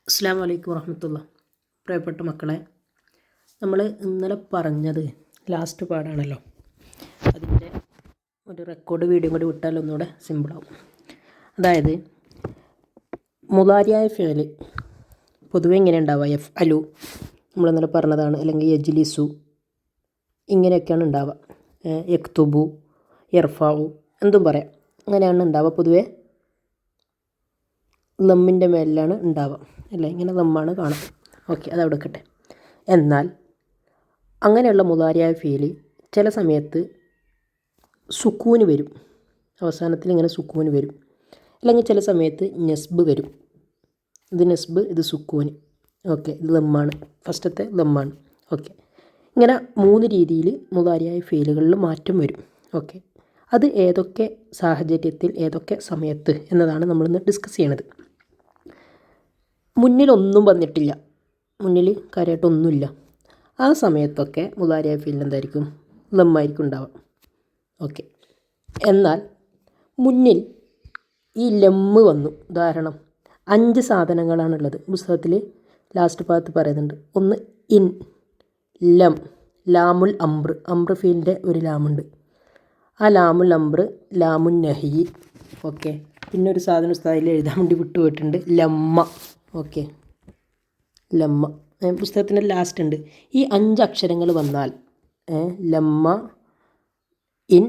അസ്സലാമു അലൈക്കും വറഹ്മത്തുള്ളാഹി. പ്രിയപ്പെട്ട മക്കളെ, നമ്മൾ ഇന്നലെ പറഞ്ഞത് ലാസ്റ്റ് പാടാണല്ലോ. അതിൻ്റെ ഒരു റെക്കോർഡ് വീഡിയോ കൂടി വിട്ടാൽ ഒന്നുകൂടെ സിമ്പിളാവും. അതായത് മുളാരിയായ ഫിഅൽ പൊതുവെ ഇങ്ങനെ ഉണ്ടാവുക, എഫ് അലു നമ്മൾ ഇന്നലെ പറഞ്ഞതാണ്, അല്ലെങ്കിൽ യജ്ലിസു, ഇങ്ങനെയൊക്കെയാണ് ഉണ്ടാവുക. യക്തുബു, യർഫാവു എന്തും പറയാം. അങ്ങനെയാണ് ഉണ്ടാവുക. പൊതുവെ ലമ്മിൻ്റെ മേലിലാണ് ഉണ്ടാവുക അല്ലേ, ഇങ്ങനെ ലമ്മാണ് കാണാം. ഓക്കെ, അതവിടെ വെക്കട്ടെ. എന്നാൽ അങ്ങനെയുള്ള മുളാരിയായ ഫീൽ ചില സമയത്ത് സുക്കൂന് വരും, അവസാനത്തിൽ ഇങ്ങനെ സുക്കൂന് വരും. അല്ലെങ്കിൽ ചില സമയത്ത് നെസ്ബ് വരും. ഇത് നെസ്ബ്, ഇത് സുക്കൂന്. ഓക്കെ, ഇത് ലമ്മാണ്, ഫസ്റ്റത്തെ ലമ്മാണ്. ഓക്കെ, ഇങ്ങനെ 3 രീതിയിൽ മുളാരിയായ ഫീലുകളിൽ മാറ്റം വരും. ഓക്കെ, അത് ഏതൊക്കെ സാഹചര്യത്തിൽ ഏതൊക്കെ സമയത്ത് എന്നതാണ് നമ്മളിന്ന് ഡിസ്കസ് ചെയ്യണത്. മുന്നിലൊന്നും വന്നിട്ടില്ല, മുന്നിൽ കാര്യമായിട്ടൊന്നുമില്ല, ആ സമയത്തൊക്കെ മുളാരിയായ ഫീലിന് എന്തായിരിക്കും, ലമ്മായിരിക്കും ഉണ്ടാവുക. ഓക്കെ, എന്നാൽ മുന്നിൽ ഈ ലമ്മ് വന്നു. ഉദാഹരണം 5 സാധനങ്ങളാണുള്ളത്. പുസ്തകത്തിൽ ലാസ്റ്റ് ഭാഗത്ത് പറയുന്നുണ്ട്. ഒന്ന് ഇൻ, ലം, ലാമുൽ അംറ്, അംറ് ഫീലിൻ്റെ ഒരു ലാമുണ്ട്. ആ ലാമുൽ അംറ്, ലാമുൻ നഹി. ഓക്കെ, പിന്നെ ഒരു സാധനം ഉസ്താദിൽ എഴുതാൻ വേണ്ടി വിട്ടുപോയിട്ടുണ്ട്, ലമ്മ. ഓക്കെ, ലമ്മ പുസ്തകത്തിൻ്റെ ലാസ്റ്റ് ഉണ്ട്. ഈ 5 അക്ഷരങ്ങൾ വന്നാൽ ലമ്മ, ഇൻ,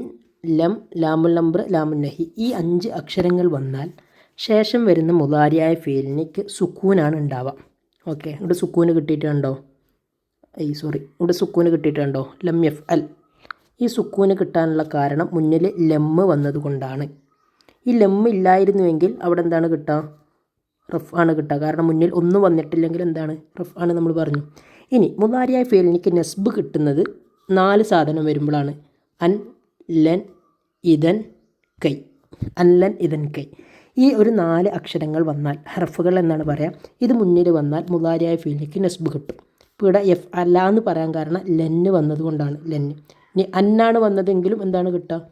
ലം, ലാമുൽ അംറ്, ലാമുൻ നഹി, ഈ 5 അക്ഷരങ്ങൾ വന്നാൽ ശേഷം വരുന്ന മുളാരിയായ ഫീലിനിക്ക് സുക്കൂനാണ് ഉണ്ടാവുക. ഓക്കെ, ഇവിടെ സുക്കൂന് കിട്ടിയിട്ടുണ്ടോ? ഇവിടെ സുക്കൂന് കിട്ടിയിട്ടുണ്ടോ? ലം എഫ് അൽ. ഈ സുക്കൂന് കിട്ടാനുള്ള കാരണം മുന്നിൽ ലമ്മ് വന്നതുകൊണ്ടാണ്. ഈ ലമ്മ് ഇല്ലായിരുന്നുവെങ്കിൽ അവിടെ എന്താണ് കിട്ടുക? റഫ് ആണ് കിട്ടുക. കാരണം മുന്നിൽ ഒന്നും വന്നിട്ടില്ലെങ്കിൽ എന്താണ്? റഫ് ആണ് നമ്മൾ പറഞ്ഞു. ഇനി മുളാരിയായ ഫീലിനിക്ക് നെസ്ബ് കിട്ടുന്നത് 4 സാധനം വരുമ്പോഴാണ്. അൻ, ലൻ, ഇദൻ, കൈ. അൻ, ലൻ, ഇദൻ, കൈ. ഈ ഒരു 4 അക്ഷരങ്ങൾ വന്നാൽ, ഹർഫുകൾ എന്നാണ് പറയാം, ഇത് മുന്നിൽ വന്നാൽ മുളാരിയായ ഫീലിനിക്ക് നെസ്ബ് കിട്ടും. ഇപ്പോൾ ഇവിടെ എഫ് അല്ല എന്ന് പറയാൻ കാരണം ലെന്ന് വന്നതുകൊണ്ടാണ്. ലെന്ന്. ഇനി അന്നാണ് വന്നതെങ്കിലും എന്താണ് കിട്ടുക?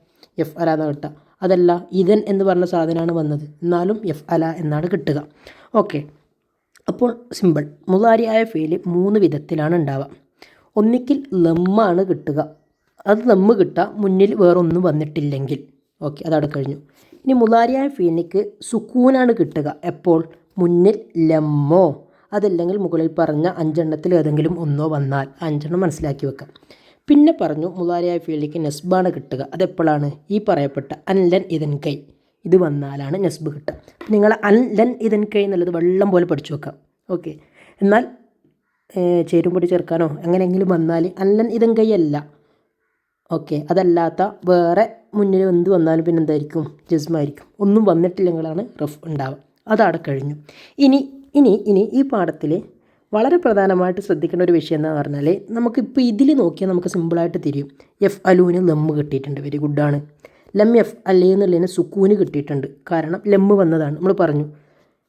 എഫ് അല എന്നാണ് കിട്ടുക. അതല്ല, ഇതൻ എന്ന് പറഞ്ഞ സാധനമാണ് വന്നത്, എന്നാലും എഫ് അല എന്നാണ് കിട്ടുക. ഓക്കെ, അപ്പോൾ സിമ്പിൾ. മുളാരിയായ ഫീല് 3 വിധത്തിലാണ് ഉണ്ടാവുക. ഒന്നിക്കിൽ ലമ്മാണ് കിട്ടുക, അത് ലമ്മ് കിട്ടുക മുന്നിൽ വേറൊന്നും വന്നിട്ടില്ലെങ്കിൽ. ഓക്കെ, അതവിടെ കഴിഞ്ഞു. ഇനി മുളാരിയായ ഫീലിക്ക് സുക്കൂനാണ് കിട്ടുക. എപ്പോൾ? മുന്നിൽ ലമ്മോ അതല്ലെങ്കിൽ മുകളിൽ പറഞ്ഞ 5 എണ്ണത്തിൽ ഏതെങ്കിലും ഒന്നോ വന്നാൽ. 5 എണ്ണം മനസ്സിലാക്കി വെക്കാം. പിന്നെ പറഞ്ഞു മുളാരിയായ ഫീലിക്ക് നെസ്ബാണ് കിട്ടുക. അതെപ്പോഴാണ്? ഈ പറയപ്പെട്ട അൻ, ലൻ, ഇദൻ, കൈ ഇത് വന്നാലാണ് നെസ്ബ് കിട്ടുക. നിങ്ങൾ അൻ, ലൻ, ഇദൻ, കൈ എന്നുള്ളത് വെള്ളം പോലെ പഠിച്ചു വെക്കാം. ഓക്കെ, എന്നാൽ ചേരുംപൊടി ചേർക്കാനോ എങ്ങനെയെങ്കിലും വന്നാൽ അൻ, ലൻ, ഇദൻ, കൈ അല്ല. ഓക്കെ, അതല്ലാത്ത വേറെ മുന്നിൽ എന്ത് വന്നാലും പിന്നെ എന്തായിരിക്കും? ജസ്മായിരിക്കും. ഒന്നും വന്നിട്ടില്ലെങ്കിലാണ് റഫ് ഉണ്ടാവുക. അതവിടെ കഴിഞ്ഞു. ഇനി ഇനി ഇനി ഈ പാഠത്തിൽ വളരെ പ്രധാനമായിട്ട് ശ്രദ്ധിക്കേണ്ട ഒരു വിഷയം എന്താണെന്ന് പറഞ്ഞാൽ, നമുക്കിപ്പോൾ ഇതിൽ നോക്കിയാൽ നമുക്ക് സിമ്പിളായിട്ട് തിരിയും. എഫ് അലൂന് ലമ്മ് കിട്ടിയിട്ടുണ്ട്, വെരി ഗുഡാണ്. ലം എഫ് അല്ലേ എന്നുള്ളതിന് സുക്കൂന് കിട്ടിയിട്ടുണ്ട്, കാരണം ലമ്മ് വന്നതാണ്. നമ്മൾ പറഞ്ഞു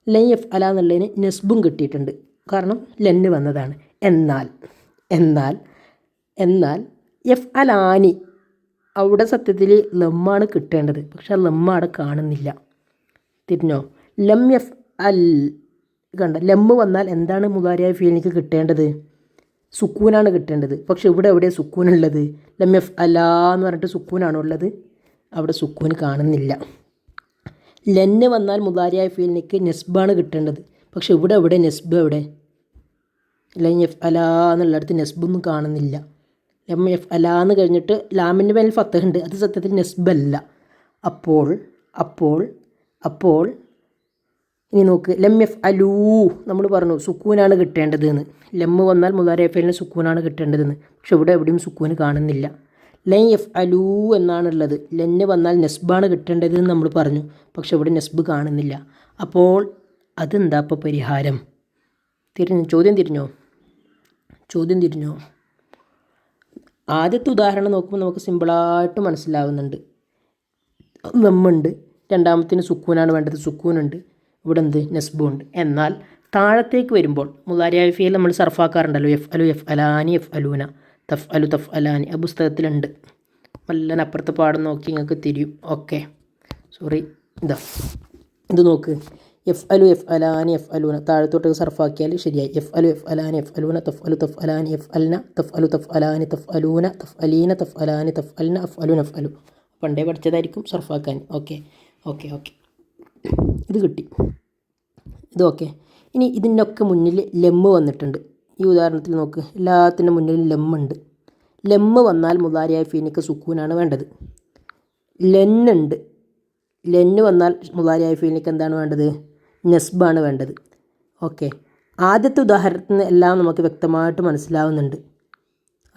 ലൈ എഫ് അല എന്നുള്ളതിന് നെസ്ബും കിട്ടിയിട്ടുണ്ട്, കാരണം ലെന്ന് വന്നതാണ്. എന്നാൽ എന്നാൽ എന്നാൽ എഫ് അലാനി അവിടെ സത്യത്തിൽ ലമ്മാണ് കിട്ടേണ്ടത്, പക്ഷെ ആ ലമ്മ അവിടെ കാണുന്നില്ല. തിരിഞ്ഞോ? ലം എഫ് അൽ കണ്ട, ലമ്മ് വന്നാൽ എന്താണ് മുളാരിയായ ഫീലിനിക്ക് കിട്ടേണ്ടത്? സുക്കൂനാണ് കിട്ടേണ്ടത്. പക്ഷെ ഇവിടെ എവിടെയാണ് സുക്കൂനുള്ളത്? ലം എഫ് അലാ എന്ന് പറഞ്ഞിട്ട് സുക്കൂനാണോ ഉള്ളത്? അവിടെ സുക്കൂന് കാണുന്നില്ല. ലെന്ന് വന്നാൽ മുളാരിയായ ഫീലിനിക്ക് നെസ്ബാണ് കിട്ടേണ്ടത്. പക്ഷെ ഇവിടെ എവിടെ നെസ്ബ്? എവിടെ? ലം എഫ് അലാ എന്നുള്ളിടത്ത് നെസ്ബൊന്നും കാണുന്നില്ല. ലം എഫ് അലാ എന്ന് കഴിഞ്ഞിട്ട് ലാമിൻ്റെ മേൽ ഫത്തഹുണ്ട്, അത് സത്യത്തിൽ നെസ്ബല്ല. അപ്പോൾ അപ്പോൾ അപ്പോൾ ഇനി നോക്ക്, ലം എഫ് അലൂ നമ്മൾ പറഞ്ഞു സുക്കൂനാണ് കിട്ടേണ്ടതെന്ന്. ലമ്മ് വന്നാൽ മുളാരിയായ ഫീലിന് സുക്കൂനാണ് കിട്ടേണ്ടതെന്ന്. പക്ഷെ ഇവിടെ എവിടെയും സുക്കൂന് കാണുന്നില്ല. ലൈ എഫ് അലൂ എന്നാണുള്ളത്. ലെന്ന് വന്നാൽ നെസ്ബാണ് കിട്ടേണ്ടതെന്ന് നമ്മൾ പറഞ്ഞു, പക്ഷെ ഇവിടെ നെസ്ബ് കാണുന്നില്ല. അപ്പോൾ അതെന്താ ഇപ്പോൾ പരിഹാരം? ചോദ്യം തിരിഞ്ഞോ? ആദ്യത്തെ ഉദാഹരണം നോക്കുമ്പോൾ നമുക്ക് സിമ്പിളായിട്ട് മനസ്സിലാവുന്നുണ്ട്. ലമ്മുണ്ട്, രണ്ടാമത്തിന് സുക്കൂനാണ് വേണ്ടത്, സുക്കൂനുണ്ട്, ഇവിടെ എന്ത്? നെസ്ബുണ്ട്. എന്നാൽ താഴത്തേക്ക് വരുമ്പോൾ മുളാരിയായ ഫീൽ നമ്മൾ സർഫാക്കാറുണ്ടല്ലോ, എഫ് അലു, എഫ് അലാനി, എഫ് അലൂന, തഫ് അലു, തഫ് അലാനി. ആ പുസ്തകത്തിലുണ്ട്. നല്ല അപ്പുറത്തെ പാഠം നോക്കി നിങ്ങൾക്ക് തിരിയും. ഓക്കെ, സോറി, ഇത് നോക്ക്, എഫ് അലു എഫ് അലാനി എഫ് അലൂന താഴത്തോട്ട് സർഫാക്കിയാൽ ശരിയായി. എഫ് അലു എഫ് അലാനി എഫ് അലൂന തഫ് അലു തഫ് അലാനി എഫ് അൽന തഫ് അലു തഫ് അലാനി തഫ് അലൂന തഫ് അലീന തഫ് അലാനി തഫ് അൽന അഫ് അലു നഫ് അലു. പണ്ടേ പഠിച്ചതായിരിക്കും സർഫാക്കാൻ. ഓക്കെ ഓക്കെ ഓക്കെ, ഇത് കിട്ടി. ഇത് ഓക്കെ. ഇനി ഇതിനൊക്കെ മുന്നിൽ ലെമ്മ് വന്നിട്ടുണ്ട്. ഈ ഉദാഹരണത്തിൽ നോക്ക്, എല്ലാത്തിൻ്റെ മുന്നിലും ലെമ്മുണ്ട്. ലെമ്മ് വന്നാൽ മുദാരിയായ ഫീനിക്ക് സുക്കൂനാണ് വേണ്ടത്. ലെന്നുണ്ട്. ലെന്ന് വന്നാൽ മുദാരിയായ ഫീനിക്ക് എന്താണ് വേണ്ടത്? നെസ്ബാണ് വേണ്ടത്. ഓക്കെ, ആദ്യത്തെ ഉദാഹരണത്തിന് എല്ലാം നമുക്ക് വ്യക്തമായിട്ട് മനസ്സിലാവുന്നുണ്ട്.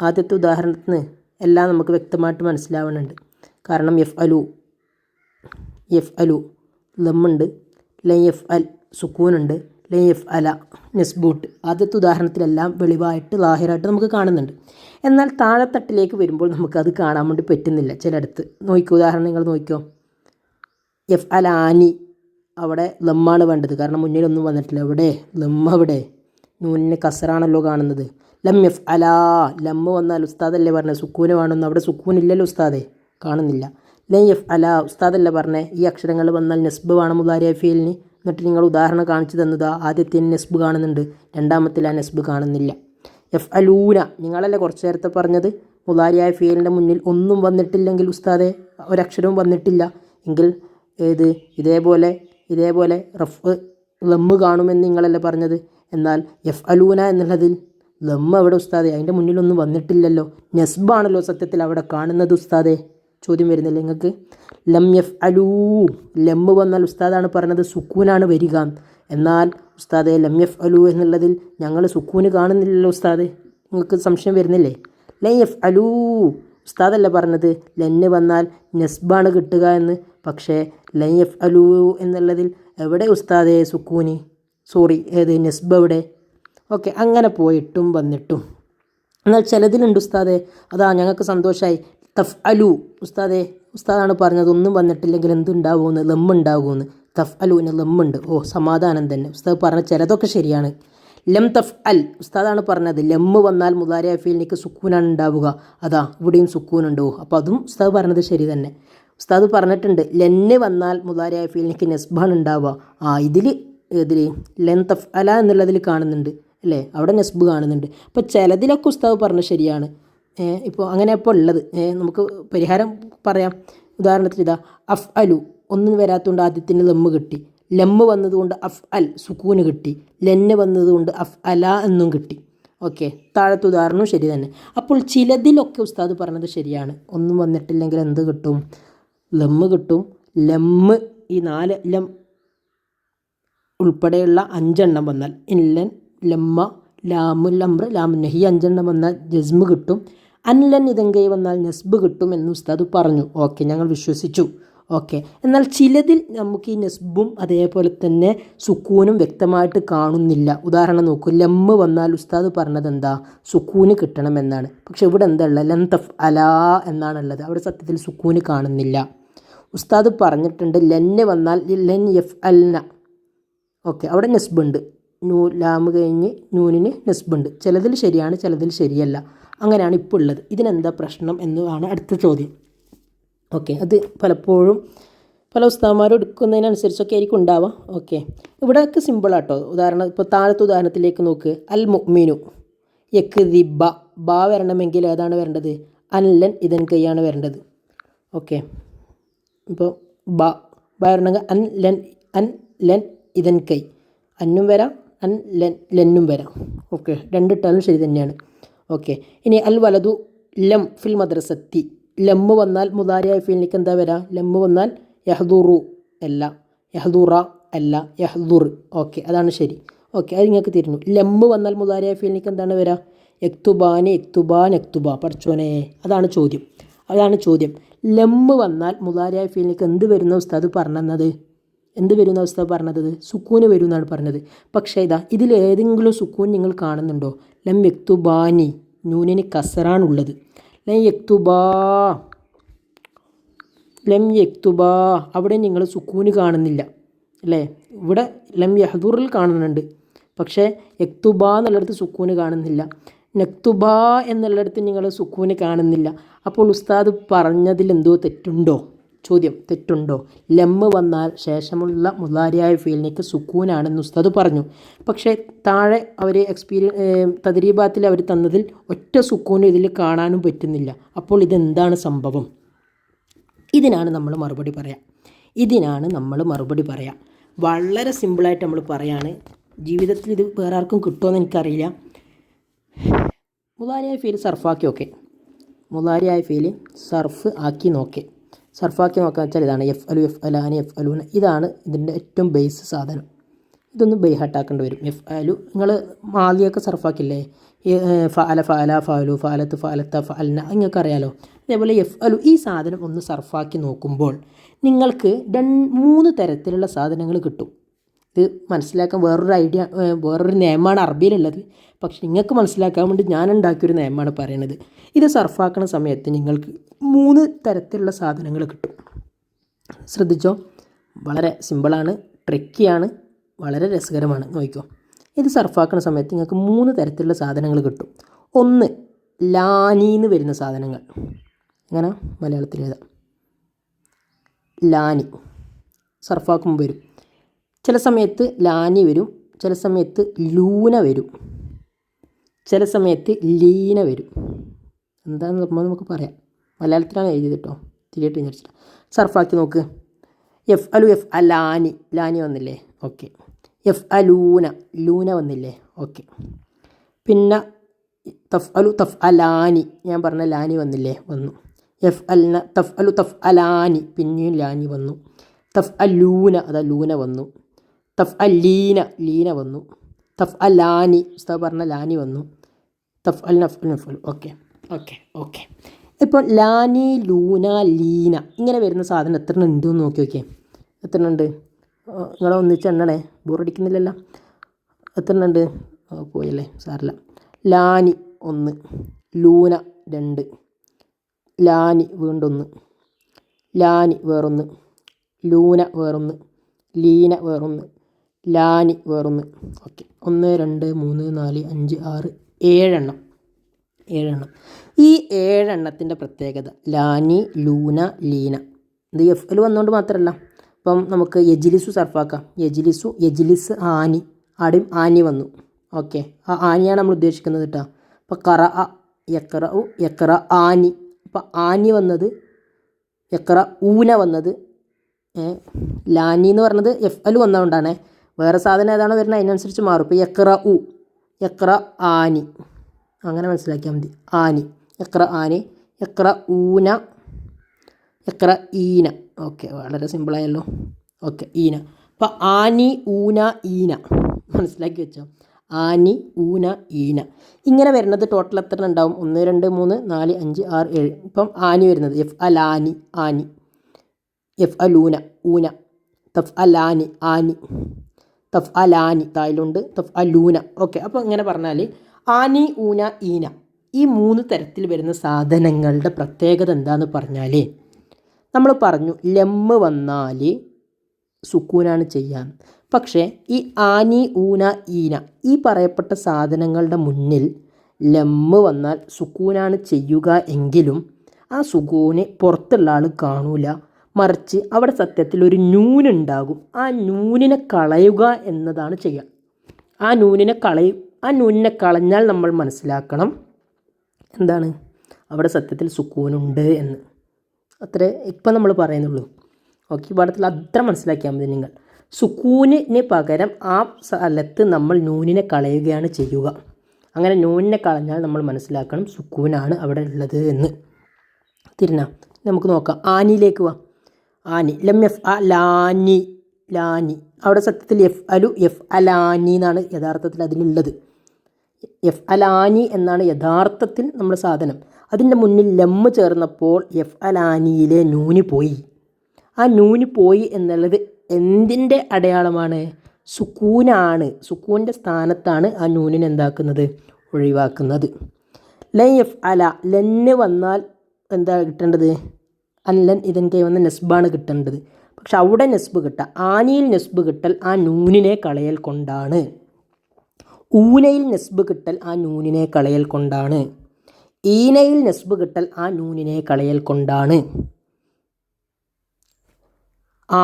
ആദ്യത്തെ ഉദാഹരണത്തിന് എല്ലാം നമുക്ക് വ്യക്തമായിട്ട് മനസ്സിലാവുന്നുണ്ട്. കാരണം എഫ് അലു ലമ്മുണ്ട്, ലൈ എഫ് അൽ സുക്കൂനുണ്ട്, ലൈ എഫ് അല നെസ്ബൂട്ട്. ആദ്യത്തെ ഉദാഹരണത്തിലെല്ലാം വെളിവായിട്ട് ലാഹിറായിട്ട് നമുക്ക് കാണുന്നുണ്ട്. എന്നാൽ താഴെത്തട്ടിലേക്ക് വരുമ്പോൾ നമുക്കത് കാണാൻ വേണ്ടി പറ്റുന്നില്ല ചിലയിടത്ത്. നോക്കിക്കോ, ഉദാഹരണം നിങ്ങൾ നോക്കിക്കോ. എഫ് അൽ ആനി, അവിടെ ലമ്മാണ് വേണ്ടത്. കാരണം മുന്നിലൊന്നും വന്നിട്ടില്ല. എവിടെ ലമ്മ? അവിടെ നൂനിന് കസറാണല്ലോ കാണുന്നത്. ലം എഫ് അലാ, ലമ്മ് വന്നാൽ ഉസ്താദല്ലേ പറഞ്ഞത് സുക്കൂന് വേണമെന്ന്. അവിടെ സുക്കൂനില്ലല്ലോ ഉസ്താദേ, കാണുന്നില്ല. ലൈ എഫ് അലാ, ഉസ്താദല്ലേ പറഞ്ഞേ ഈ അക്ഷരങ്ങൾ വന്നാൽ നെസ്ബ് വേണം മുദാരിയ ഫീലിന്. എന്നിട്ട് നിങ്ങൾ ഉദാഹരണം കാണിച്ചു തന്നതാ. ആദ്യത്തെ നെസ്ബ് കാണുന്നുണ്ട്, രണ്ടാമത്തിൽ ആ നെസ്ബ് കാണുന്നില്ല. എഫ് അലൂന, നിങ്ങളല്ലേ കുറച്ച് നേരത്തെ പറഞ്ഞത് മുദാരിയായ ഫീലിൻ്റെ മുന്നിൽ ഒന്നും വന്നിട്ടില്ലെങ്കിൽ ഉസ്താദെ, ഒരക്ഷരവും വന്നിട്ടില്ല എങ്കിൽ ഏത് ഇതേപോലെ റഫ് ലമ്മ് കാണുമെന്ന് നിങ്ങളല്ലേ പറഞ്ഞത്. എന്നാൽ എഫ് അലൂന എന്നുള്ളതിൽ ലമ്മ് എവിടെ ഉസ്താദെ? അതിൻ്റെ മുന്നിലൊന്നും വന്നിട്ടില്ലല്ലോ. നെസ്ബാണല്ലോ സത്യത്തിൽ അവിടെ കാണുന്നത് ഉസ്താദെ. ചോദ്യം വരുന്നില്ല നിങ്ങൾക്ക്? ലം എഫ് അലൂ, ലമ്മ് വന്നാൽ ഉസ്താദാണ് പറഞ്ഞത് സുക്കൂനാണ് വരിക. എന്നാൽ ഉസ്താദെ ലം എഫ് അലൂ എന്നുള്ളതിൽ ഞങ്ങൾ സുക്കൂന് കാണുന്നില്ലല്ലോ ഉസ്താദെ. നിങ്ങൾക്ക് സംശയം വരുന്നില്ലേ? ലൈ എഫ് അലൂ, ഉസ്താദല്ല പറഞ്ഞത് ലെന്ന് വന്നാൽ നെസ്ബാണ് കിട്ടുക എന്ന്. പക്ഷേ ലൈ എഫ് അലൂ എന്നുള്ളതിൽ എവിടെ ഉസ്താദെ സുക്കൂന്? ഏത് നെസ്ബ് എവിടെ? ഓക്കെ, അങ്ങനെ പോയിട്ടും വന്നിട്ടും. എന്നാൽ ചിലതിലുണ്ട് ഉസ്താദെ, അതാ ഞങ്ങൾക്ക് സന്തോഷമായി. തഫ് അലു, ഉസ്താദാണ് പറഞ്ഞത് ഒന്നും വന്നിട്ടില്ലെങ്കിൽ എന്തുണ്ടാവുമെന്ന്? ലമ്മുണ്ടാകുമെന്ന്. തഫ് അലുവിന് ലമ്മുണ്ട്. ഓ സമാധാനം തന്നെ. ഉസ്താദ് പറഞ്ഞ ചിലതൊക്കെ ശരിയാണ്. ലം തഫ് അൽ, ഉസ്താദാണ് പറഞ്ഞത് ലമ്മ് വന്നാൽ മുദാരിയ ഫീലിനിക്ക് സുക്കൂനാണ് ഉണ്ടാവുക. അതാ ഇവിടെയും സുക്കൂനുണ്ടോ? അപ്പോൾ അതും ഉസ്താദ് പറഞ്ഞത് ശരി തന്നെ. ഉസ്താദ് പറഞ്ഞിട്ടുണ്ട് ലെന്ന് വന്നാൽ മുദാരിയ ഫീലിനിക്ക് നെസ്ബാണ് ഉണ്ടാവുക. ഇതിൽ ലെൻ തഫ് അല എന്നുള്ളതിൽ കാണുന്നുണ്ട് അല്ലേ? അവിടെ നെസ്ബ് കാണുന്നുണ്ട്. അപ്പോൾ ചിലതിലൊക്കെ ഉസ്താദ് പറഞ്ഞത് ശരിയാണ്. ഇപ്പോൾ അങ്ങനെ ഇപ്പോൾ ഉള്ളത് നമുക്ക് പരിഹാരം പറയാം. ഉദാഹരണത്തിന് ഇതാ അഫ് അലു, ഒന്നും വരാത്തതുകൊണ്ട് ആദ്യത്തിന് ലമ്മ് കിട്ടി. ലമ്മ് വന്നതുകൊണ്ട് അഫ് അൽ സുക്കൂന് കിട്ടി. ലെന്ന് വന്നതുകൊണ്ട് അഫ് അല എന്നും കിട്ടി. ഓക്കെ, താഴത്തെ ഉദാഹരണവും ശരി തന്നെ. അപ്പോൾ ചിലതിലൊക്കെ ഉസ്താദ് പറഞ്ഞത് ശരിയാണ്. ഒന്നും വന്നിട്ടില്ലെങ്കിൽ എന്ത് കിട്ടും? ലമ്മ് കിട്ടും. ലമ്മ് ഈ 4 ലം ഉൾപ്പെടെയുള്ള 5 എണ്ണം വന്നാൽ ഇൻലൻ ലമ്മ ലാമുൽ അംറ് ലാമുന്നഹി ഈ 5 എണ്ണം വന്നാൽ ജസ്മ് കിട്ടും. അൻലൻ ഇതെങ്കൈ വന്നാൽ നെസ്ബ് കിട്ടും എന്ന് ഉസ്താദ് പറഞ്ഞു. ഓക്കെ, ഞങ്ങൾ വിശ്വസിച്ചു. ഓക്കെ, എന്നാൽ ചിലതിൽ നമുക്ക് ഈ നെസ്ബും അതേപോലെ തന്നെ സുക്കൂനും വ്യക്തമായിട്ട് കാണുന്നില്ല. ഉദാഹരണം നോക്കൂ, ലമ്മ് വന്നാൽ ഉസ്താദ് പറഞ്ഞത് എന്താ? സുക്കൂന് കിട്ടണമെന്നാണ്. പക്ഷെ ഇവിടെ എന്താ ഉള്ളത്? ലൻ തഫ് അലാ എന്നാണുള്ളത്. അവിടെ സത്യത്തിൽ സുക്കൂന് കാണുന്നില്ല. ഉസ്താദ് പറഞ്ഞിട്ടുണ്ട് ലെന്ന് വന്നാൽ ലെൻ എഫ് അൽന. ഓക്കെ, അവിടെ നെസ്ബുണ്ട്. ലാമ് കഴിഞ്ഞ് നൂനിന് നെസ്ബുണ്ട്. ചിലതിൽ ശരിയാണ്, ചിലതിൽ ശരിയല്ല. അങ്ങനെയാണ് ഇപ്പോൾ ഉള്ളത്. ഇതിനെന്താ പ്രശ്നം എന്നതാണ് അടുത്ത ചോദ്യം. ഓക്കെ, അത് പലപ്പോഴും പല ഉസ്താദന്മാരും എടുക്കുന്നതിനനുസരിച്ചൊക്കെ ആയിരിക്കും ഉണ്ടാവാം. ഓക്കെ, ഇവിടെയൊക്കെ സിമ്പിളാട്ടോ. ഉദാഹരണം ഇപ്പോൾ താഴത്തെ ഉദാഹരണത്തിലേക്ക് നോക്ക്. അൽ മുഅ്മിനു യക്ദിബ, ബാ വരണമെങ്കിൽ ഏതാണ് വരേണ്ടത്? അൻലൻ ഇതൻ കൈയാണ് വരേണ്ടത്. ഓക്കെ, ഇപ്പോൾ ബാ വരണമെങ്കിൽ അൻ ലൻ ഇതൻ കൈ, അന്നും വരാം അൻ ലെന്നും വരാം. ഓക്കെ, രണ്ടിട്ടാലും ശരി തന്നെയാണ്. ഓക്കെ, ഇനി അൽ വലതു ലം ഫിൽ മദ്രസത്തി, ലമ്മ് വന്നാൽ മുദാരിയ ഫീലിനിക്ക് എന്താ വരാം? ലമ്മ് വന്നാൽ യഹ്ദുറു അല്ല, യഹ്ദുറ അല്ല, യഹ്ദുർ. ഓക്കെ, അതാണ് ശരി. ഓക്കെ, അത് നിങ്ങൾക്ക് തിരിഞ്ഞു. ലമ്മ് വന്നാൽ മുദാരിയ ഫീലിനിക്ക് എന്താണ് വരിക? യക്തുബാന് യക്തുബാൻ യക്തുബ. പഠിച്ചോനെ, അതാണ് ചോദ്യം. ലമ്മ് വന്നാൽ മുദാരിയ ഫീലിനിക്ക് എന്ത് വരുന്ന ഉസ്താദ് പറഞ്ഞത്? സുക്കൂന് വരും എന്നാണ് പറഞ്ഞത്. പക്ഷേ ഇതിലേതെങ്കിലും സുക്കൂൻ നിങ്ങൾ കാണുന്നുണ്ടോ? ലം യക്തുബാനി, നൂനിന് കസറാണുള്ളത്. ലം യക്തുബാ, അവിടെ നിങ്ങൾ സുക്കൂന് കാണുന്നില്ല അല്ലേ? ഇവിടെ ലം യഹ്ദുറിൽ കാണുന്നുണ്ട്. പക്ഷേ യക്തുബാ എന്നുള്ളിടത്ത് സുക്കൂന് കാണുന്നില്ല. നക്തുബാ എന്നുള്ളിടത്ത് നിങ്ങൾ സുക്കൂന് കാണുന്നില്ല. അപ്പോൾ ഉസ്താദ് പറഞ്ഞതിൽ എന്തോ തെറ്റുണ്ടോ? ചോദ്യം തെറ്റുണ്ടോ? ലമ്മ് വന്നാൽ ശേഷമുള്ള മുലാരിയായ ഫീലിനേക്ക് സുക്കൂനാണെന്ന് ഉസ്താദ് പറഞ്ഞു. പക്ഷേ താഴെ അവർ തദ്രീബാത്തിൽ അവർ തന്നതിൽ ഒറ്റ സുക്കൂനും ഇതിൽ കാണാനും പറ്റുന്നില്ല. അപ്പോൾ ഇതെന്താണ് സംഭവം? ഇതിനാണ് നമ്മൾ മറുപടി പറയാം. വളരെ സിമ്പിളായിട്ട് നമ്മൾ പറയാണ്. ജീവിതത്തിൽ ഇത് വേറെ ആർക്കും കിട്ടുമോ എന്ന് എനിക്കറിയില്ല. മുലാരിയായ ഫീൽ സർഫാക്കി നോക്കെ. മുലാരിയായ ഫീൽ സർഫ് ആക്കി നോക്കെ. സർഫാക്കി നോക്കുക വെച്ചാൽ ഇതാണ് എഫ് അലു എഫ് അലാനി എഫ് അലൂന. ഇതാണ് ഇതിൻ്റെ ഏറ്റവും ബേസ് സാധനം. ഇതൊന്ന് ബൈഹാട്ടാക്കേണ്ടി വരും. എഫ് അലു നിങ്ങൾ മാലിയൊക്കെ സർഫാക്കില്ലേ? ഫഅല ഫഅല ഫഅലു ഫഅലത്ത് ഫഅലത്ത ഫഅൽന നിങ്ങൾക്ക് അറിയാലോ. അതേപോലെ എഫ് അലു ഈ സാധനം ഒന്ന് സർഫാക്കി നോക്കുമ്പോൾ നിങ്ങൾക്ക് 3 തരത്തിലുള്ള സാധനങ്ങൾ കിട്ടും. ഇത് മനസ്സിലാക്കാൻ വേറൊരു നിയമമാണ് അറബിയിലുള്ളത്. പക്ഷെ നിങ്ങൾക്ക് മനസ്സിലാക്കാൻ വേണ്ടി ഞാൻ ഉണ്ടാക്കിയൊരു നിയമമാണ് പറയുന്നത്. ഇത് സർഫാക്കുന്ന സമയത്ത് നിങ്ങൾക്ക് 3 തരത്തിലുള്ള സാധനങ്ങൾ കിട്ടും. ശ്രദ്ധിച്ചോ, വളരെ സിമ്പിളാണ്, ട്രിക്കിയാണ്, വളരെ രസകരമാണ്. നോക്കിക്കോ, ഇത് സർഫാക്കുന്ന സമയത്ത് നിങ്ങൾക്ക് 3 തരത്തിലുള്ള സാധനങ്ങൾ കിട്ടും. ഒന്ന് ലാനിന്ന് വരുന്ന സാധനങ്ങൾ. എങ്ങനെ മലയാളത്തിൽ എഴുതാം? ലാനി സർഫാക്കുമ്പോൾ വരും. ചില സമയത്ത് ലാനി വരും, ചില സമയത്ത് ലൂന വരും, ചില സമയത്ത് ലീന വരും. എന്താണെന്ന് നമുക്ക് പറയാം. മലയാളത്തിലാണ് എഴുതിയത് കേട്ടോ, തിരിയിട്ട് വിചാരിച്ചിട്ട്. സർഫാക്കി നോക്ക്. എഫ് അലു എഫ് അലാനി, ലാനി വന്നില്ലേ? ഓക്കെ. എഫ് അലൂന, ലൂന വന്നില്ലേ? ഓക്കെ. പിന്നെ തഫ് അലു തഫ് അലാനി, ഞാൻ പറഞ്ഞ ലാനി വന്നില്ലേ? വന്നു. എഫ് അൽന തഫ് അലു തഫ് അലാനി, പിന്നെയും ലാനി വന്നു. തഫ് അലൂന, അതാ ലൂന വന്നു. തഫ് അലീന, ലീന വന്നു. തഫ് അലാനി, ഉസ്താദ് പറഞ്ഞ ലാനി വന്നു. തഫ് അൽ നഫ് നഫൽ. Okay okay okay. ഇപ്പോൾ ലാനി ലൂന ലീന ഇങ്ങനെ വരുന്ന സാധനം എത്ര ഉണ്ട് എന്ന് നോക്കി. എത്ര ഉണ്ട്? നിങ്ങളെ ഒന്നിച്ച് എണ്ണണേ, ബോറടിക്കുന്നില്ലല്ലോ. എത്ര ഉണ്ട്? പോയല്ലേ, സാറില്ല. ലാനി 1, ലൂന 2, ലാനി വീണ്ടും 1, ലാനി വേറൊന്ന്, ലൂന വേറൊന്ന്, ലീന വേറൊന്ന്, ലാനി വേറൊന്ന്. ഓക്കെ. 1 2 3 4 5 6 7 എണ്ണം. ഈ 7 എണ്ണത്തിൻ്റെ പ്രത്യേകത ലാനി ലൂന ലീന. ഇത് എഫ് എൽ വന്നുകൊണ്ട് മാത്രമല്ല. ഇപ്പം നമുക്ക് യജിലിസു സർഫാക്കാം. യജിലിസ് ആനി, ആടെയും ആനി വന്നു. ഓക്കെ, ആ ആനിയാണ് നമ്മൾ ഉദ്ദേശിക്കുന്നത് കേട്ടോ. അപ്പോൾ കറ യക്കറ ആനി. അപ്പോൾ ആനി വന്നത്, യക്കറ ഊന വന്നത്. ലാനി എന്ന് പറഞ്ഞത് എഫ് എൽ വന്നതുകൊണ്ടാണ്. വേറെ സാധനം ഏതാണോ വരുന്നത് അതിനനുസരിച്ച് മാറും. ഇപ്പോൾ യക്ര ആനി, അങ്ങനെ മനസ്സിലാക്കിയാൽ മതി. ആനി, യക്ര ആനി, യക്ര ഊന, യക്ര ഈന. ഓക്കെ, വളരെ സിമ്പിളായല്ലോ. ഓക്കെ, ഈന. അപ്പോൾ ആനി ഊന ഈന മനസ്സിലാക്കി വെച്ചോ. ആനി ഊന ഈന ഇങ്ങനെ വരുന്നത് ടോട്ടൽ എത്ര ഉണ്ടാവും? 1 2 3 4 5 6 7. ഇപ്പം ആനി വരുന്നത് F അലാനി Annie, F അലൂന ഊന, തഫ് അലാനി Annie, തഫ് അലാനി തായിലുണ്ട്, തഫ് അലൂന. Okay, അപ്പോൾ ഇങ്ങനെ പറഞ്ഞാൽ ആനി ഊന ഈന ഈ 3 തരത്തിൽ വരുന്ന സാധനങ്ങളുടെ പ്രത്യേകത എന്താണെന്ന് പറഞ്ഞാൽ നമ്മൾ പറഞ്ഞു ലമ്മ് വന്നാൽ സുക്കൂനാണ് ചെയ്യാൻ. പക്ഷേ ഈ ആനി ഊന ഈന ഈ പറയപ്പെട്ട സാധനങ്ങളുടെ മുന്നിൽ ലമ്മ് വന്നാൽ സുക്കൂനാണ് ചെയ്യുക എങ്കിലും ആ സുക്കൂന് പുറത്തുള്ള ആൾ കാണൂല. മറിച്ച് അവിടെ സത്യത്തിൽ ഒരു നൂനുണ്ടാകും. ആ നൂനിനെ കളയുക എന്നതാണ് ചെയ്യുക. ആ നൂനിനെ കളഞ്ഞാൽ നമ്മൾ മനസ്സിലാക്കണം എന്താണ് അവിടെ സത്യത്തിൽ സുക്കൂനുണ്ട് എന്ന്. അത്രേ ഇപ്പം നമ്മൾ പറയുന്നുള്ളൂ. ഓക്കെ, ഈ പാഠത്തിൽ അത്ര മനസ്സിലാക്കിയാൽ മതി നിങ്ങൾ. സുക്കൂനിന് പകരം ആ സ്ഥലത്ത് നമ്മൾ നൂനിനെ കളയുകയാണ് ചെയ്യുക. അങ്ങനെ നൂനിനെ കളഞ്ഞാൽ നമ്മൾ മനസ്സിലാക്കണം സുക്കൂനാണ് അവിടെ ഉള്ളത് എന്ന്. നമുക്ക് നോക്കാം. ആനിയിലേക്ക് വാ. ആനി ലം എഫ് അ ലാനി, ലാനി അവിടെ സത്യത്തിൽ എഫ് അലു എഫ് അലാനി എന്നാണ് യഥാർത്ഥത്തിൽ അതിലുള്ളത്. എഫ് അലാനി എന്നാണ് യഥാർത്ഥത്തിൽ നമ്മുടെ സാധനം. അതിൻ്റെ മുന്നിൽ ലമ്മ് ചേർന്നപ്പോൾ എഫ് അലാനിയിലെ നൂനി പോയി. ആ നൂനി പോയി എന്നുള്ളത് എന്തിൻ്റെ അടയാളമാണ്? സുക്കൂനാണ്. സുക്കൂൻ്റെ സ്ഥാനത്താണ് ആ നൂനിനെ എന്താക്കുന്നത്? ഒഴിവാക്കുന്നത്. ലൻ എഫ് അല ലന്ന് വന്നാൽ എന്താ കിട്ടേണ്ടത്? അല്ലൻ ഇതിൻ്റെ വന്ന നെസ്ബാണ് കിട്ടേണ്ടത്. പക്ഷെ അവിടെ നെസ്ബ് കിട്ടുക, ആനിയിൽ നെസ്ബ് കിട്ടൽ ആ നൂനിനെ കളയൽ കൊണ്ടാണ്. ഊനയിൽ നെസ്ബ് കിട്ടൽ ആ നൂനിനെ കളയൽ കൊണ്ടാണ്. ഈനയിൽ നെസ്ബ് കിട്ടൽ ആ നൂനിനെ കളയൽ കൊണ്ടാണ്.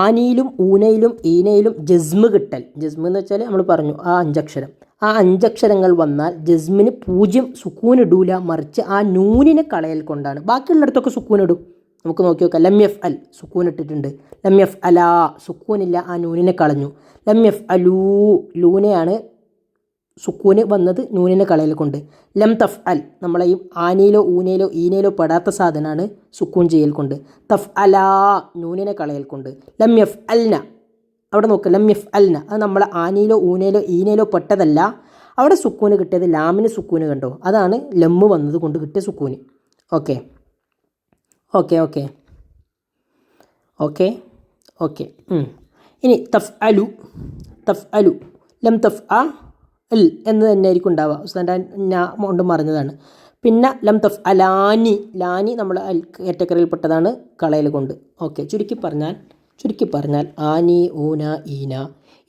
ആനിയിലും ഊനയിലും ഈനയിലും ജസ്മ് കിട്ടൽ. ജസ്മ് എന്ന് വെച്ചാൽ നമ്മൾ പറഞ്ഞു ആ അഞ്ചക്ഷരം. ആ അഞ്ചക്ഷരങ്ങൾ വന്നാൽ ജസ്മിന് 0 സുക്കൂൻ ഇടൂല, മറിച്ച് ആ നൂനിനെ കളയൽ കൊണ്ടാണ്. ബാക്കിയുള്ളിടത്തൊക്കെ സുക്കൂൻ ഇടും. നമുക്ക് നോക്കി നോക്കാം. ലം യഫ് അൽ സുക്കൂൻ ഇട്ടിട്ടുണ്ട്. ലം യഫ് അലാ സുക്കൂനില്ല, ആ നൂനിനെ കളഞ്ഞു. ലം യഫ് അലൂ ലൂനെയാണ് സുക്കൂന് വന്നത് നൂനിനെ കളയൽ കൊണ്ട്. ലം തഫ് അൽ നമ്മളെ ഈ ആനയിലോ ഊനയിലോ ഈനയിലോ പെടാത്ത സാധനമാണ് സുക്കൂൻ ചെയ്യൽ കൊണ്ട്. തഫ് അലാ നൂനിനെ കളയൽ കൊണ്ട്. ലം യഫ് അൽന അവിടെ നോക്കുക, ലം യഫ് അൽന അത് നമ്മളെ ആനയിലോ ഊനയിലോ ഈനയിലോ പെട്ടതല്ല. അവിടെ സുക്കൂന് കിട്ടിയത് ലാമിന് സുക്കൂന് കണ്ടോ, അതാണ് ലമ്മ് വന്നത് കൊണ്ട് കിട്ടിയ സുക്കൂന്. Okay okay okay okay okay ഇനി തഫ് അലു. തഫ് അലു ലം തഫ് അ എൽ എന്ന് തന്നെ ആയിരിക്കും ഉണ്ടാവുക. ഉസ്താൻ്റെ ഞാൻ കൊണ്ട് മറിഞ്ഞതാണ്. പിന്നെ ലം തഫ് അലാനി ലാനി നമ്മൾ ഏറ്റക്കരയിൽപ്പെട്ടതാണ് കളയൽ കൊണ്ട്. ഓക്കെ, ചുരുക്കി പറഞ്ഞാൽ ആനി ഊന ഈന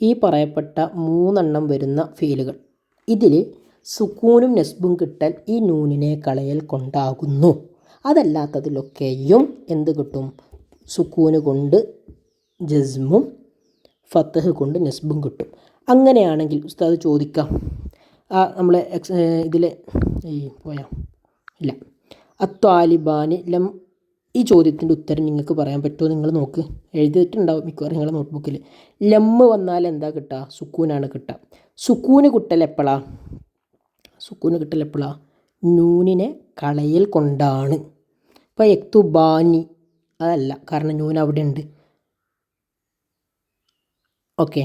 ഈ പറയപ്പെട്ട 3 വരുന്ന ഫീലുകൾ, ഇതിൽ സുക്കൂനും നെസ്ബും കിട്ടൽ ഈ നൂനിനെ കളയൽ കൊണ്ടാകുന്നു. അതല്ലാത്തതിലൊക്കെയും എന്ത് കിട്ടും? സുക്കൂന് കൊണ്ട് ജസ്മും ഫത്തഹ് കൊണ്ട് നെസ്ബും കിട്ടും. അങ്ങനെയാണെങ്കിൽ ഉസ്താദ് ചോദിക്കാം, നമ്മളെ ഇതിൽ പോയാ ഇല്ല അത്വാലിബാനി ലം, ഈ ചോദ്യത്തിൻ്റെ ഉത്തരം നിങ്ങൾക്ക് പറയാൻ പറ്റുമോ? നിങ്ങൾ നോക്ക്, എഴുതിയിട്ടുണ്ടാവും മിക്കവാറും നിങ്ങളുടെ നോട്ട്ബുക്കിൽ. ലമ്മ് വന്നാൽ എന്താ കിട്ടുക? സുക്കൂനാണ് കിട്ടുക. സുക്കൂന് കിട്ടൽ എപ്പോഴാണ്? നൂനിനെ കളയൽ കൊണ്ടാണ്. ഇപ്പോൾ യക്തുബാനി അതല്ല, കാരണം നൂൻ അവിടെ ഉണ്ട്. ഓക്കെ,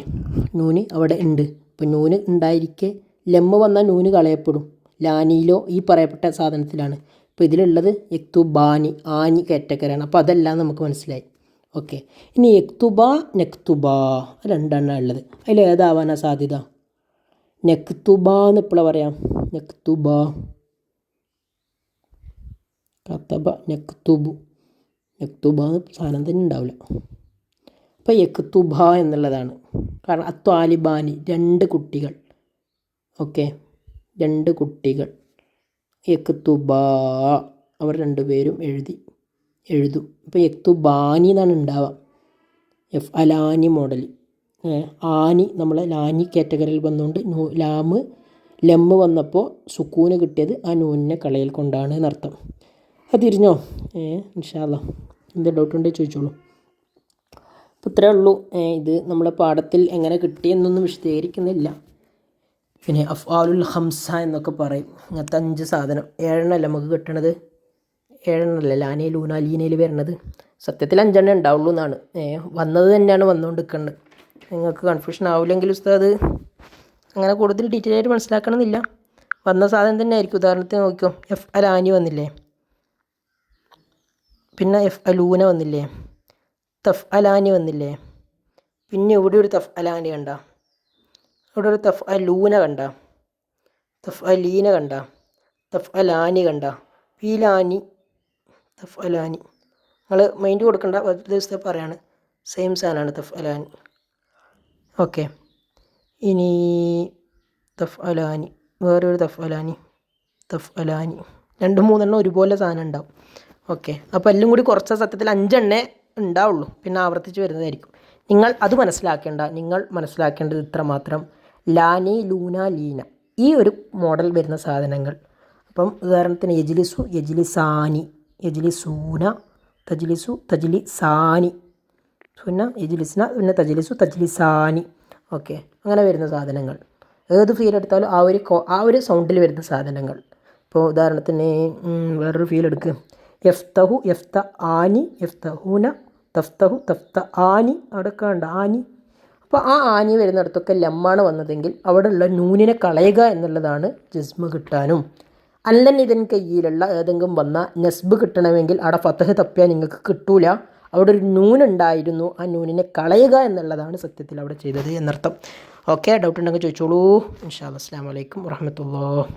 നൂന് അവിടെ ഉണ്ട്. ഇപ്പോൾ നൂന് ഉണ്ടായിരിക്കെ ലമ്മ് വന്നാൽ നൂന് കളയപ്പെടും. ലാനിയിലോ ഈ പറയപ്പെട്ട സാധനത്തിലാണ്. ഇപ്പോൾ ഇതിലുള്ളത് യക്തുബാനി ആനി കയറ്റക്കരാണ്. അപ്പോൾ അതെല്ലാം നമുക്ക് മനസ്സിലായി. ഓക്കെ, ഇനി യക്തുബ നെക്തുബ രണ്ടെണ്ണം ഉള്ളത്. അതിൽ ഏതാവാനാ സാധ്യത? നെക്തുബ എന്ന് എപ്പോഴാണ് പറയാം? നെക്തുബ കത്തബ നെക്തുബു നെക്തുബ സാധനം തന്നെ ഉണ്ടാവില്ല. അപ്പോൾ യക്തുബ എന്നുള്ളതാണ്. കാരണം അത്വാലിബാനി 2 കുട്ടികൾ. ഓക്കെ, 2 കുട്ടികൾ യക്തുബ അവർ 2 പേരും എഴുതും. ഇപ്പോൾ യക്തുബാനി എന്നാണ് ഉണ്ടാവുക. F അലാനി model. ആനി നമ്മളെ ലാനി കാറ്റഗറിയിൽ വന്നുകൊണ്ട് ലമ്മ് വന്നപ്പോൾ സുക്കൂന് കിട്ടിയത് ആ നൂനിനെ കളയൽ കൊണ്ടാണ് എന്നർത്ഥം. അത് തിരിഞ്ഞോ? ഇൻഷാ അല്ലാഹ്. എന്ത് ഡൗട്ട് ഉണ്ടെങ്കിൽ ചോദിച്ചോളൂ. അപ്പോൾ ഇത്രയേ ഉള്ളൂ. ഇത് നമ്മളെ പാഠത്തിൽ എങ്ങനെ കിട്ടിയെന്നൊന്നും വിശദീകരിക്കുന്നില്ല. പിന്നെ അഫ്ആലുൽ ഹംസ എന്നൊക്കെ പറയും. ഇങ്ങനത്തെ 5 സാധനം 7 നമുക്ക് കിട്ടണത്. 7 ലാനയിൽ ലൂന ലീനയിൽ വരണത്. സത്യത്തിൽ 5 ഉണ്ടാവുള്ളൂ എന്നാണ് വന്നത് തന്നെയാണ് വന്നുകൊണ്ടിരിക്കേണ്ടത്. നിങ്ങൾക്ക് കൺഫ്യൂഷൻ ആവില്ലെങ്കിൽ ഉസ്താദ് അങ്ങനെ കൂടുതൽ ഡീറ്റെയിൽ ആയിട്ട് മനസ്സിലാക്കണമെന്നില്ല. വന്ന സാധനം തന്നെ ആയിരിക്കും. ഉദാഹരണത്തിന് നോക്കിക്കോ, എഫ് അലാനി വന്നില്ലേ, പിന്നെ എഫ് അലൂന വന്നില്ലേ, തഫ് അലാനി വന്നില്ലേ, പിന്നെ ഇവിടെ ഒരു തഫ് അലാനി കണ്ട, ഇവിടെ ഒരു തഫ് അലൂന കണ്ട, തഫ് അലീന കണ്ട, തഫ് അലാനി കണ്ട, ഫീലാനി, തഫ് അലാനി. നിങ്ങൾ മൈൻഡ് കൊടുക്കേണ്ട, ഒരു ദിവസത്തെ പറയാണ് സെയിം സാധനമാണ് തഫ് അലാനി. ഓക്കെ, ഇനി തഫ് അലാനി, വേറൊരു തഫ് അലാനി, തഫ് അലാനി 2-3 ഒരുപോലെ സാധനം ഉണ്ടാവും. ഓക്കെ, അപ്പോൾ എല്ലാം കൂടി കുറച്ച സത്യത്തിൽ 5 ഉണ്ടാവുള്ളൂ, പിന്നെ ആവർത്തിച്ച് വരുന്നതായിരിക്കും. നിങ്ങൾ അത് നിങ്ങൾ മനസ്സിലാക്കേണ്ടത് ഇത്ര മാത്രം: ലാനി ലൂന ലീന ഈ ഒരു മോഡൽ വരുന്ന സാധനങ്ങൾ. അപ്പം ഉദാഹരണത്തിന് യജ്ലിസു യജ്ലിസാനി, യജ്ലിസൂന, തജ്ലിസു തജ്ലിസാനി, പിന്നെ യജ്ലിസ്ന, പിന്നെ തജ്ലിസു തജ്ലിസാനി. ഓക്കെ, അങ്ങനെ വരുന്ന സാധനങ്ങൾ ഏത് ഫീൽ എടുത്താലും ആ ഒരു സൗണ്ടിൽ വരുന്ന സാധനങ്ങൾ. ഇപ്പോൾ ഉദാഹരണത്തിന് വേറൊരു ഫീൽ എടുക്കുക, യഫ്തഹു യഫ്ത ആനി, യഫ്തഹൂന തഫ്തഹു തഫ്ത ആനി. അവിടെയൊക്കെ ഉണ്ട് ആനി. അപ്പോൾ ആ ആനി വരുന്നിടത്തൊക്കെ ലമ്മാണ് വന്നതെങ്കിൽ അവിടെയുള്ള നൂനിനെ കളയുക എന്നുള്ളതാണ് ജസ്മ് കിട്ടാനും. അല്ലൻ ഇതിന് കയ്യിലുള്ള ഏതെങ്കിലും വന്ന നസ്ബ് കിട്ടണമെങ്കിൽ അവിടെ ഫത്തഹ് തപ്പിയാൽ നിങ്ങൾക്ക് കിട്ടൂല. അവിടെ ഒരു നൂനുണ്ടായിരുന്നു, ആ നൂനിനെ കളയുക എന്നുള്ളതാണ് സത്യത്തിൽ അവിടെ ചെയ്തത് എന്നർത്ഥം. ഓക്കെ, ഡൗട്ട് ഉണ്ടെങ്കിൽ ചോദിച്ചോളൂ. ഇൻഷാ അല്ലാഹ്. അസ്സലാമു അലൈക്കും വറഹ്മത്തുള്ളാഹി.